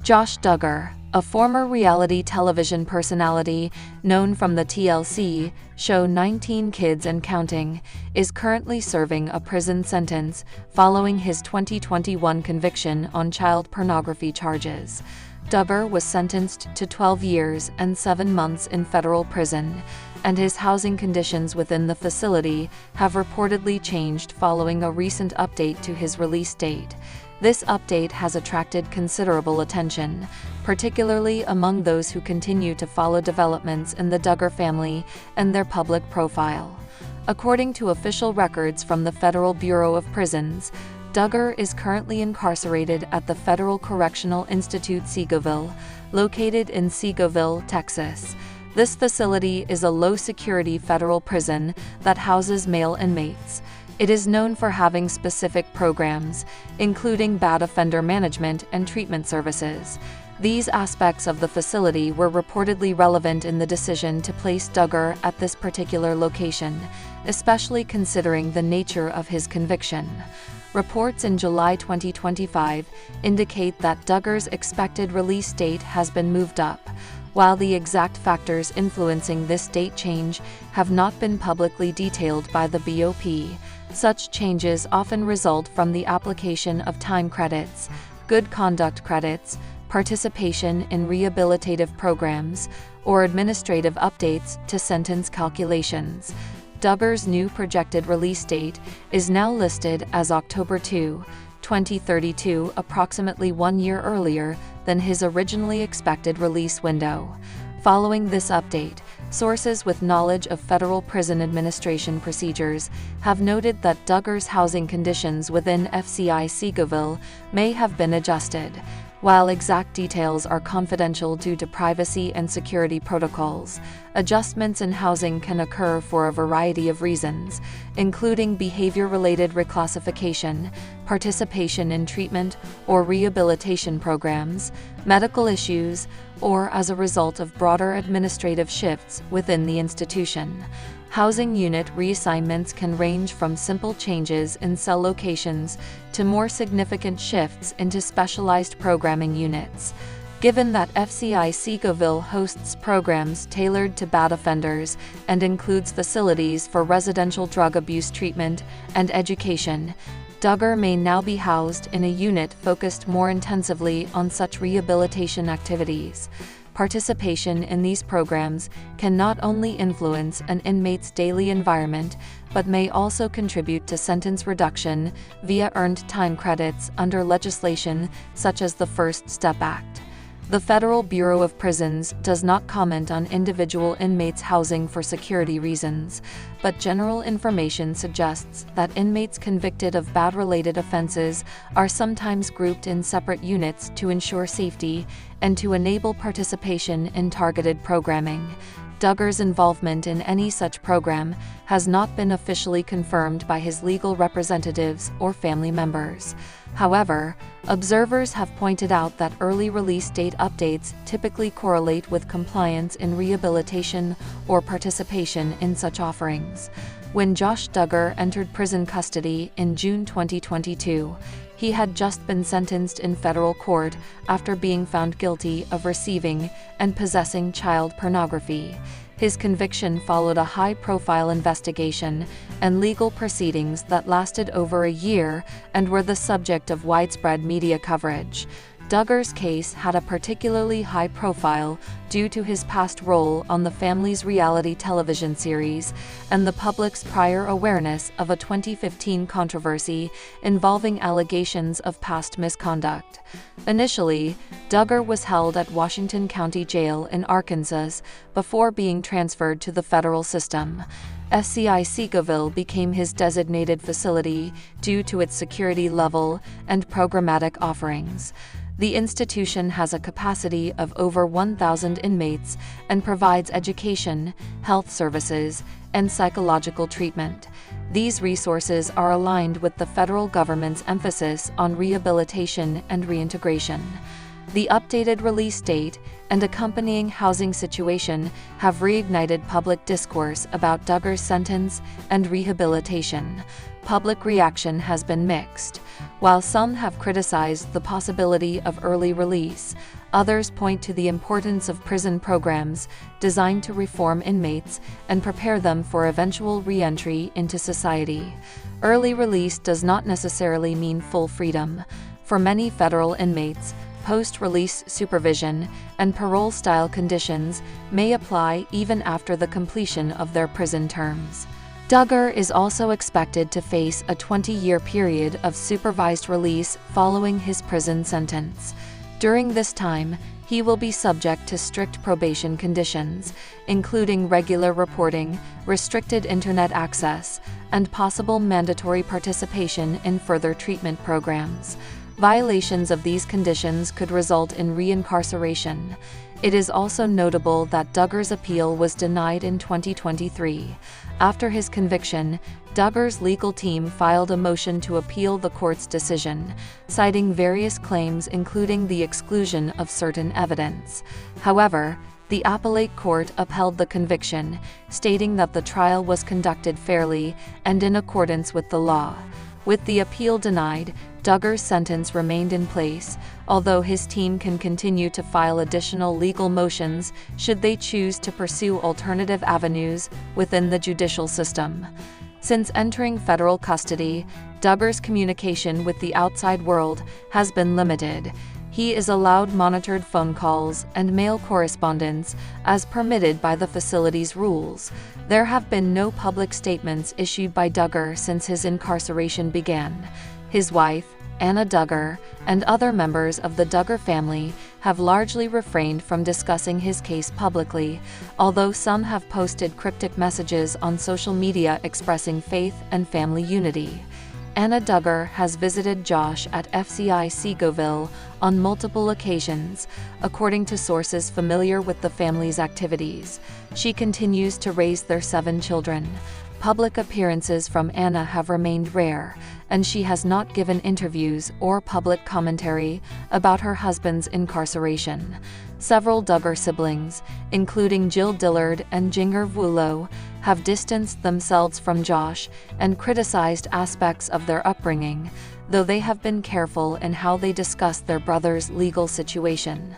Josh Duggar, a former reality television personality known from the TLC show 19 Kids and Counting, is currently serving a prison sentence following his 2021 conviction on child pornography charges. Duggar was sentenced to 12 years and 7 months in federal prison, and his housing conditions within the facility have reportedly changed following a recent update to his release date. This update has attracted considerable attention, particularly among those who continue to follow developments in the Duggar family and their public profile. According to official records from the Federal Bureau of Prisons, Duggar is currently incarcerated at the Federal Correctional Institute Seewald, located in Seewald, Texas. This facility is a low-security federal prison that houses male inmates. It is known for having specific programs, including bad offender management and treatment services. These aspects of the facility were reportedly relevant in the decision to place Duggar at this particular location, especially considering the nature of his conviction. Reports in July 2025 indicate that Duggar's expected release date has been moved up. While the exact factors influencing this date change have not been publicly detailed by the BOP, such changes often result from the application of time credits, good conduct credits, participation in rehabilitative programs, or administrative updates to sentence calculations. Duggar's new projected release date is now listed as October 2, 2032, approximately 1 year earlier than his originally expected release window. Following this update, sources with knowledge of federal prison administration procedures have noted that Duggar's housing conditions within FCI Seewald may have been adjusted. While exact details are confidential due to privacy and security protocols, adjustments in housing can occur for a variety of reasons, including behavior-related reclassification, participation in treatment or rehabilitation programs, medical issues, or as a result of broader administrative shifts within the institution. Housing unit reassignments can range from simple changes in cell locations to more significant shifts into specialized programming units. Given that FCI Seewald hosts programs tailored to bad offenders and includes facilities for residential drug abuse treatment and education, Duggar may now be housed in a unit focused more intensively on such rehabilitation activities. Participation in these programs can not only influence an inmate's daily environment, but may also contribute to sentence reduction via earned time credits under legislation such as the First Step Act. The Federal Bureau of Prisons does not comment on individual inmates' housing for security reasons, but general information suggests that inmates convicted of bad-related offenses are sometimes grouped in separate units to ensure safety and to enable participation in targeted programming. Duggar's involvement in any such program has not been officially confirmed by his legal representatives or family members. However, observers have pointed out that early release date updates typically correlate with compliance in rehabilitation or participation in such offerings. When Josh Duggar entered prison custody in June 2022, he had just been sentenced in federal court after being found guilty of receiving and possessing child pornography. His conviction followed a high-profile investigation and legal proceedings that lasted over a year and were the subject of widespread media coverage. Duggar's case had a particularly high profile due to his past role on the family's reality television series and the public's prior awareness of a 2015 controversy involving allegations of past misconduct. Initially, Duggar was held at Washington County Jail in Arkansas before being transferred to the federal system. FCI Seewald became his designated facility due to its security level and programmatic offerings. The institution has a capacity of over 1,000 inmates and provides education, health services, and psychological treatment. These resources are aligned with the federal government's emphasis on rehabilitation and reintegration. The updated release date and accompanying housing situation have reignited public discourse about Duggar's sentence and rehabilitation. Public reaction has been mixed. While some have criticized the possibility of early release, others point to the importance of prison programs designed to reform inmates and prepare them for eventual re-entry into society. Early release does not necessarily mean full freedom. For many federal inmates, post-release supervision and parole-style conditions may apply even after the completion of their prison terms. Duggar is also expected to face a 20-year period of supervised release following his prison sentence. During this time, he will be subject to strict probation conditions, including regular reporting, restricted internet access, and possible mandatory participation in further treatment programs. Violations of these conditions could result in reincarceration. It is also notable that Duggar's appeal was denied in 2023. After his conviction, Duggar's legal team filed a motion to appeal the court's decision, citing various claims including the exclusion of certain evidence. However, the appellate court upheld the conviction, stating that the trial was conducted fairly and in accordance with the law. With the appeal denied, Duggar's sentence remained in place, although his team can continue to file additional legal motions should they choose to pursue alternative avenues within the judicial system. Since entering federal custody, Duggar's communication with the outside world has been limited. He is allowed monitored phone calls and mail correspondence as permitted by the facility's rules. There have been no public statements issued by Duggar since his incarceration began. His wife, Anna Duggar, and other members of the Duggar family have largely refrained from discussing his case publicly, although some have posted cryptic messages on social media expressing faith and family unity. Anna Duggar has visited Josh at FCI Seewald on multiple occasions, according to sources familiar with the family's activities. She continues to raise their 7 children. Public appearances from Anna have remained rare, and she has not given interviews or public commentary about her husband's incarceration. Several Duggar siblings, including Dillard and Jinger Vuolo, have distanced themselves from Josh and criticized aspects of their upbringing, though they have been careful in how they discuss their brother's legal situation.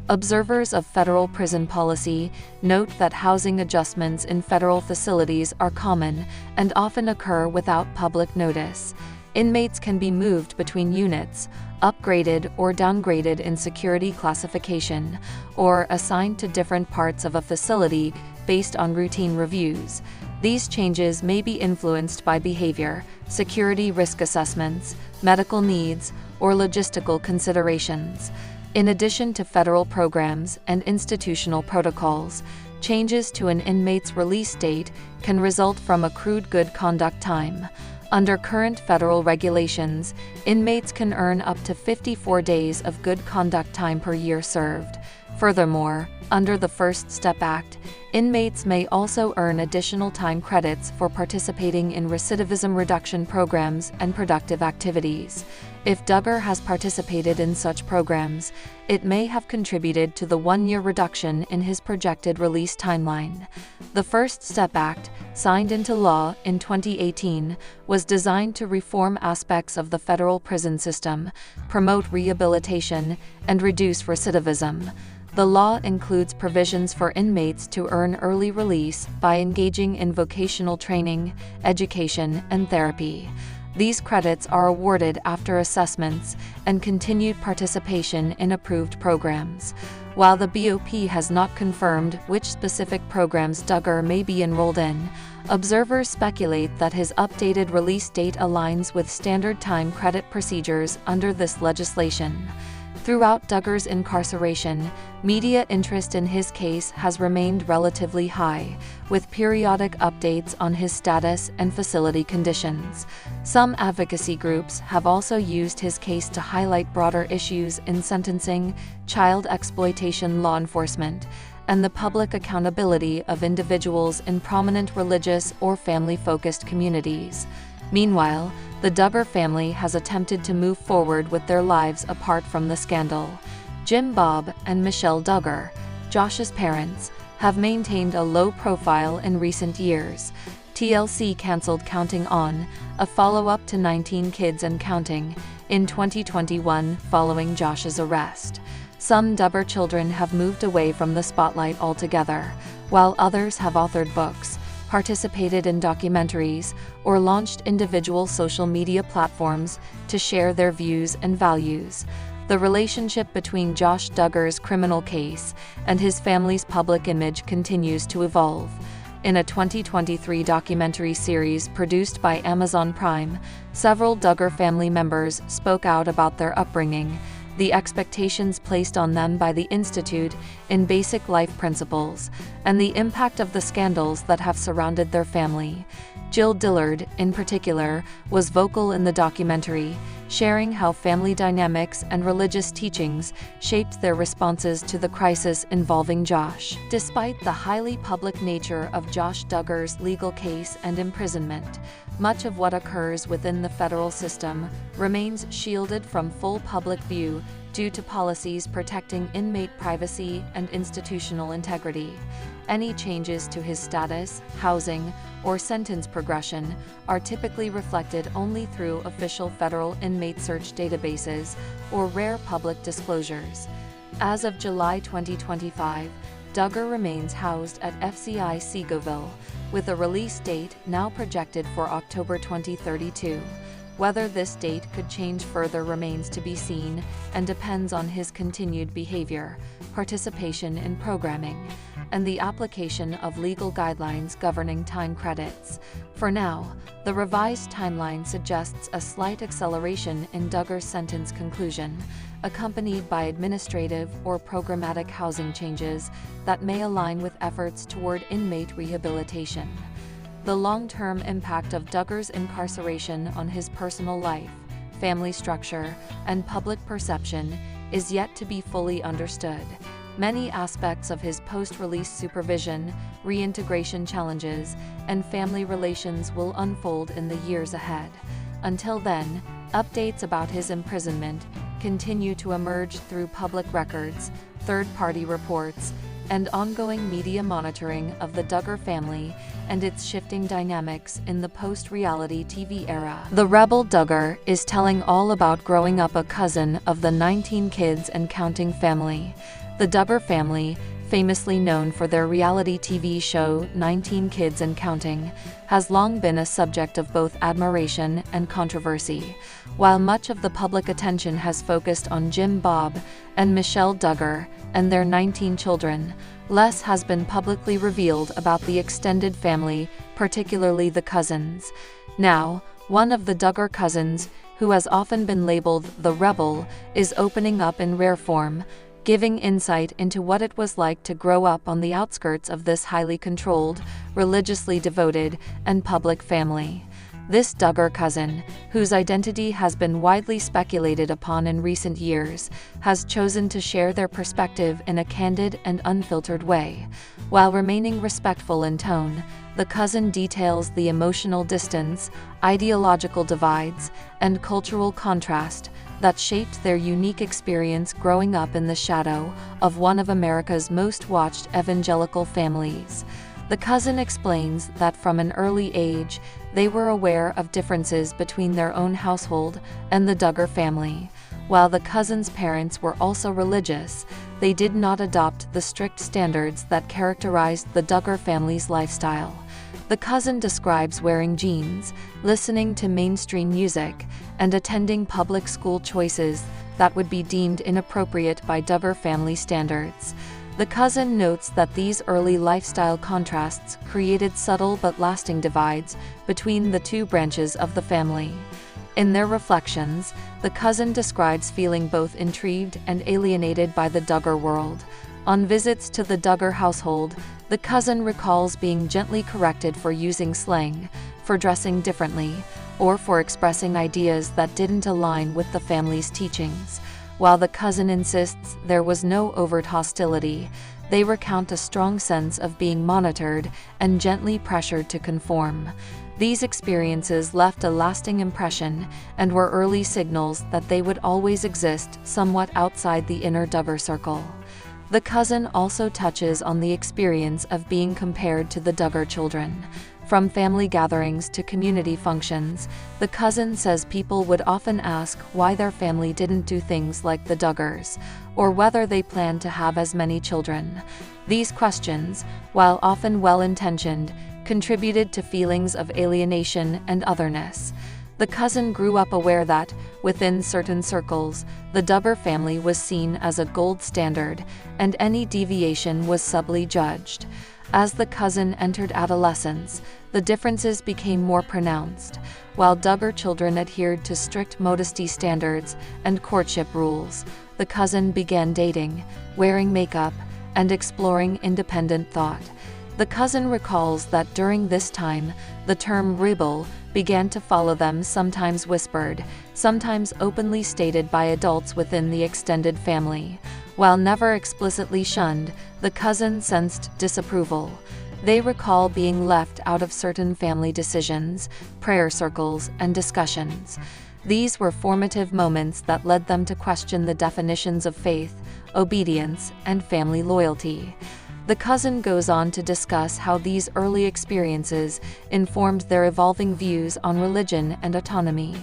Observers of federal prison policy note that housing adjustments in federal facilities are common and often occur without public notice. Inmates can be moved between units, upgraded or downgraded in security classification, or assigned to different parts of a facility based on routine reviews. These changes may be influenced by behavior, security risk assessments, medical needs, or logistical considerations. In addition to federal programs and institutional protocols, changes to an inmate's release date can result from accrued good conduct time. Under current federal regulations, inmates can earn up to 54 days of good conduct time per year served. Furthermore, under the First Step Act, inmates may also earn additional time credits for participating in recidivism reduction programs and productive activities. If Duggar has participated in such programs, it may have contributed to the 1-year reduction in his projected release timeline. The First Step Act, signed into law in 2018, was designed to reform aspects of the federal prison system, promote rehabilitation, and reduce recidivism. The law includes provisions for inmates to earn early release by engaging in vocational training, education, and therapy. These credits are awarded after assessments and continued participation in approved programs. While the BOP has not confirmed which specific programs Duggar may be enrolled in, observers speculate that his updated release date aligns with standard time credit procedures under this legislation. Throughout Duggar's incarceration, media interest in his case has remained relatively high, with periodic updates on his status and facility conditions. Some advocacy groups have also used his case to highlight broader issues in sentencing, child exploitation law enforcement, and the public accountability of individuals in prominent religious or family-focused communities. Meanwhile, the Duggar family has attempted to move forward with their lives apart from the scandal. Jim Bob and Michelle Duggar, Josh's parents, have maintained a low profile in recent years. TLC canceled Counting On, a follow-up to 19 Kids and Counting, in 2021 following Josh's arrest. Some Duggar children have moved away from the spotlight altogether, while others have authored books, participated in documentaries, or launched individual social media platforms to share their views and values. The relationship between Josh Duggar's criminal case and his family's public image continues to evolve. In a 2023 documentary series produced by Amazon Prime, several Duggar family members spoke out about their upbringing, the expectations placed on them by the Institute in basic life principles, and the impact of the scandals that have surrounded their family. Jill Dillard, in particular, was vocal in the documentary, sharing how family dynamics and religious teachings shaped their responses to the crisis involving Josh. Despite the highly public nature of Josh Duggar's legal case and imprisonment, much of what occurs within the federal system remains shielded from full public view due to policies protecting inmate privacy and institutional integrity. Any changes to his status, housing, or sentence progression are typically reflected only through official federal inmate search databases or rare public disclosures. As of July 2025, Duggar remains housed at FCI Seewald, with a release date now projected for October 2032. Whether this date could change further remains to be seen and depends on his continued behavior, participation in programming, and the application of legal guidelines governing time credits. For now, the revised timeline suggests a slight acceleration in Duggar's sentence conclusion, accompanied by administrative or programmatic housing changes that may align with efforts toward inmate rehabilitation. The long-term impact of Duggar's incarceration on his personal life, family structure, and public perception is yet to be fully understood. Many aspects of his post-release supervision, reintegration challenges, and family relations will unfold in the years ahead. Until then, updates about his imprisonment continue to emerge through public records, third-party reports, and ongoing media monitoring of the Duggar family and its shifting dynamics in the post-reality TV era. The rebel Duggar is telling all about growing up a cousin of the 19 Kids and Counting family. The Duggar family, famously known for their reality TV show 19 Kids and Counting, has long been a subject of both admiration and controversy. While much of the public attention has focused on Jim, Bob, and Michelle Duggar and their 19 children, less has been publicly revealed about the extended family, particularly the cousins. Now, one of the Duggar cousins, who has often been labeled the rebel, is opening up in rare form, giving insight into what it was like to grow up on the outskirts of this highly controlled, religiously devoted, and public family. This Duggar cousin, whose identity has been widely speculated upon in recent years, has chosen to share their perspective in a candid and unfiltered way. While remaining respectful in tone, the cousin details the emotional distance, ideological divides, and cultural contrast that shaped their unique experience growing up in the shadow of one of America's most watched evangelical families. The cousin explains that from an early age, they were aware of differences between their own household and the Duggar family. While the cousin's parents were also religious, they did not adopt the strict standards that characterized the Duggar family's lifestyle. The cousin describes wearing jeans, listening to mainstream music, and attending public school choices that would be deemed inappropriate by Duggar family standards. The cousin notes that these early lifestyle contrasts created subtle but lasting divides between the two branches of the family. In their reflections, the cousin describes feeling both intrigued and alienated by the Duggar world. On visits to the Duggar household, the cousin recalls being gently corrected for using slang, for dressing differently, or for expressing ideas that didn't align with the family's teachings. While the cousin insists there was no overt hostility, they recount a strong sense of being monitored and gently pressured to conform. These experiences left a lasting impression and were early signals that they would always exist somewhat outside the inner Duggar circle. The cousin also touches on the experience of being compared to the Duggar children. From family gatherings to community functions, the cousin says people would often ask why their family didn't do things like the Duggars, or whether they plan to have as many children. These questions, while often well-intentioned, contributed to feelings of alienation and otherness. The cousin grew up aware that, within certain circles, the Duggar family was seen as a gold standard, and any deviation was subtly judged. As the cousin entered adolescence, the differences became more pronounced. While Duggar children adhered to strict modesty standards and courtship rules, the cousin began dating, wearing makeup, and exploring independent thought. The cousin recalls that during this time, the term rebel began to follow them, sometimes whispered, sometimes openly stated by adults within the extended family. While never explicitly shunned, the cousin sensed disapproval. They recall being left out of certain family decisions, prayer circles, and discussions. These were formative moments that led them to question the definitions of faith, obedience, and family loyalty. The cousin goes on to discuss how these early experiences informed their evolving views on religion and autonomy.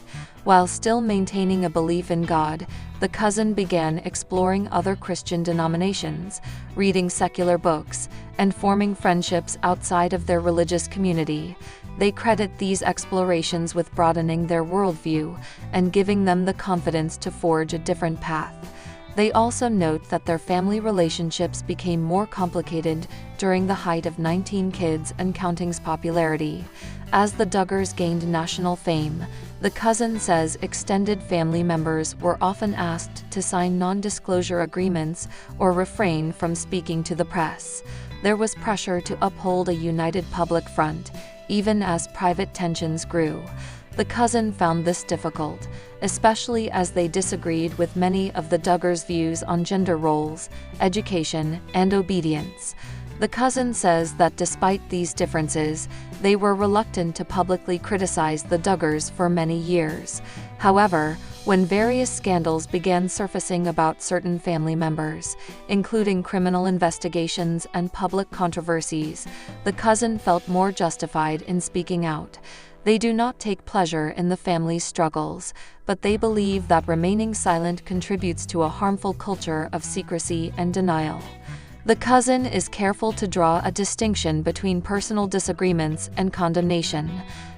While still maintaining a belief in God, the cousin began exploring other Christian denominations, reading secular books, and forming friendships outside of their religious community. They credit these explorations with broadening their worldview and giving them the confidence to forge a different path. They also note that their family relationships became more complicated during the height of 19 Kids and Counting's popularity. As the Duggars gained national fame, the cousin says extended family members were often asked to sign non-disclosure agreements or refrain from speaking to the press. There was pressure to uphold a united public front, even as private tensions grew. The cousin found this difficult, especially as they disagreed with many of the Duggars' views on gender roles, education, and obedience. The cousin says that despite these differences, they were reluctant to publicly criticize the Duggars for many years. However, when various scandals began surfacing about certain family members, including criminal investigations and public controversies, the cousin felt more justified in speaking out. They do not take pleasure in the family's struggles, but they believe that remaining silent contributes to a harmful culture of secrecy and denial. The cousin is careful to draw a distinction between personal disagreements and condemnation.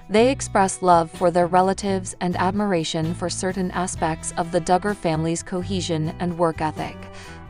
They express love for their relatives and admiration for certain aspects of the Duggar family's cohesion and work ethic.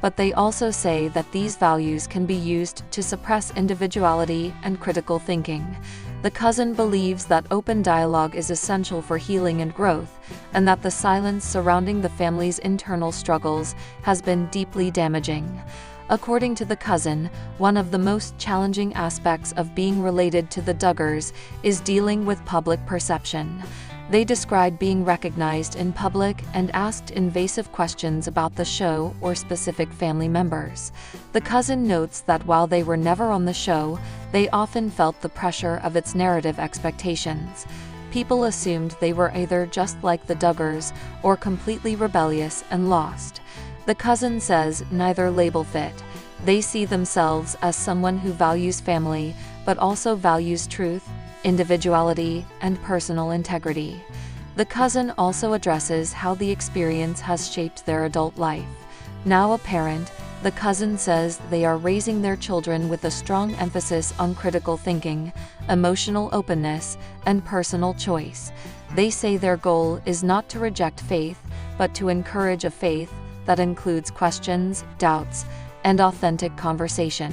But they also say that these values can be used to suppress individuality and critical thinking. The cousin believes that open dialogue is essential for healing and growth, and that the silence surrounding the family's internal struggles has been deeply damaging. According to the cousin, one of the most challenging aspects of being related to the Duggars is dealing with public perception. They describe being recognized in public and asked invasive questions about the show or specific family members. The cousin notes that while they were never on the show, they often felt the pressure of its narrative expectations. People assumed they were either just like the Duggars or completely rebellious and lost. The cousin says neither label fit. They see themselves as someone who values family, but also values truth, individuality, and personal integrity. The cousin also addresses how the experience has shaped their adult life. Now a parent, the cousin says they are raising their children with a strong emphasis on critical thinking, emotional openness, and personal choice. They say their goal is not to reject faith, but to encourage a faith that includes questions, doubts, and authentic conversation.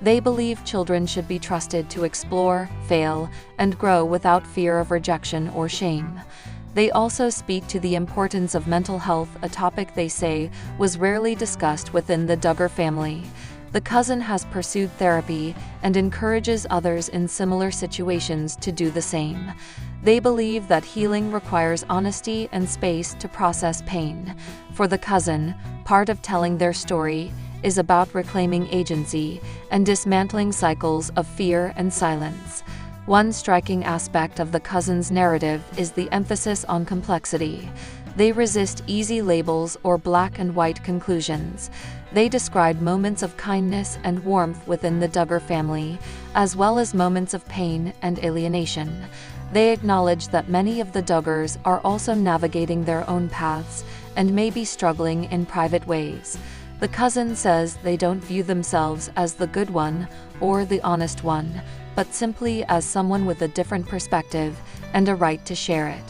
They believe children should be trusted to explore, fail, and grow without fear of rejection or shame. They also speak to the importance of mental health, a topic they say was rarely discussed within the Duggar family. The cousin has pursued therapy and encourages others in similar situations to do the same. They believe that healing requires honesty and space to process pain. For the cousin, part of telling their story is about reclaiming agency and dismantling cycles of fear and silence. One striking aspect of the cousin's narrative is the emphasis on complexity. They resist easy labels or black and white conclusions. They describe moments of kindness and warmth within the Duggar family, as well as moments of pain and alienation. They acknowledge that many of the Duggars are also navigating their own paths and may be struggling in private ways. The cousin says they don't view themselves as the good one or the honest one, but simply as someone with a different perspective and a right to share it.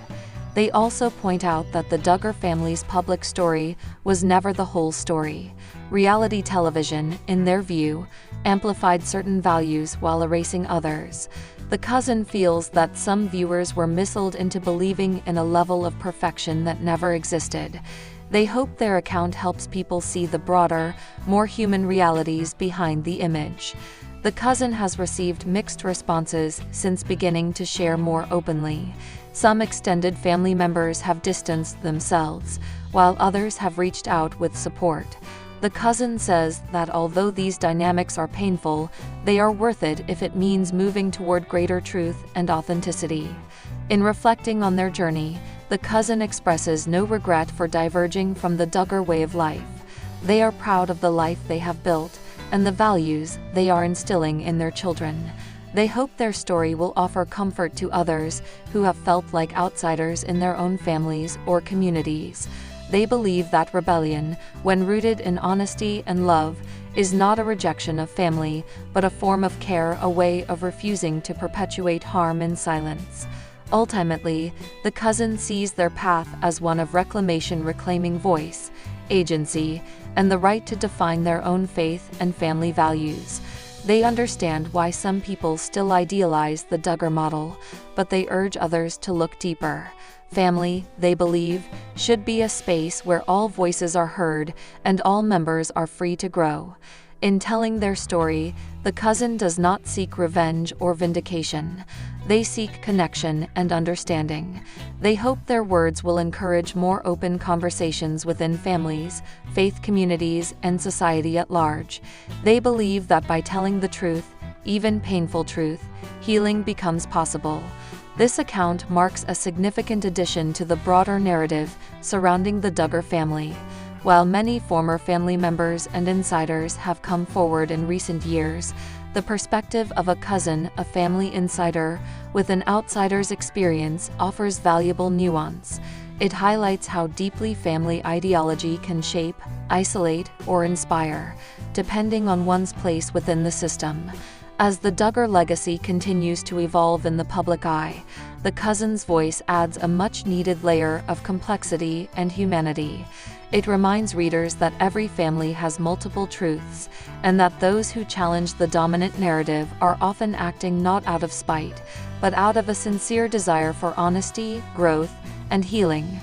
They also point out that the Duggar family's public story was never the whole story. Reality television, in their view, amplified certain values while erasing others. The cousin feels that some viewers were misled into believing in a level of perfection that never existed. They hope their account helps people see the broader, more human realities behind the image. The cousin has received mixed responses since beginning to share more openly. Some extended family members have distanced themselves, while others have reached out with support. The cousin says that although these dynamics are painful, they are worth it if it means moving toward greater truth and authenticity. In reflecting on their journey, the cousin expresses no regret for diverging from the Duggar way of life. They are proud of the life they have built and the values they are instilling in their children. They hope their story will offer comfort to others who have felt like outsiders in their own families or communities. They believe that rebellion, when rooted in honesty and love, is not a rejection of family, but a form of care, a way of refusing to perpetuate harm in silence. Ultimately, the cousin sees their path as one of reclamation, reclaiming voice, agency, and the right to define their own faith and family values. They understand why some people still idealize the Duggar model, but they urge others to look deeper. Family, they believe, should be a space where all voices are heard and all members are free to grow. In telling their story, the cousin does not seek revenge or vindication. They seek connection and understanding. They hope their words will encourage more open conversations within families, faith communities, and society at large. They believe that by telling the truth, even painful truth, healing becomes possible. This account marks a significant addition to the broader narrative surrounding the Duggar family. While many former family members and insiders have come forward in recent years, the perspective of a cousin, a family insider, with an outsider's experience offers valuable nuance. It highlights how deeply family ideology can shape, isolate, or inspire, depending on one's place within the system. As the Duggar legacy continues to evolve in the public eye, the cousin's voice adds a much-needed layer of complexity and humanity. It reminds readers that every family has multiple truths, and that those who challenge the dominant narrative are often acting not out of spite, but out of a sincere desire for honesty, growth, and healing.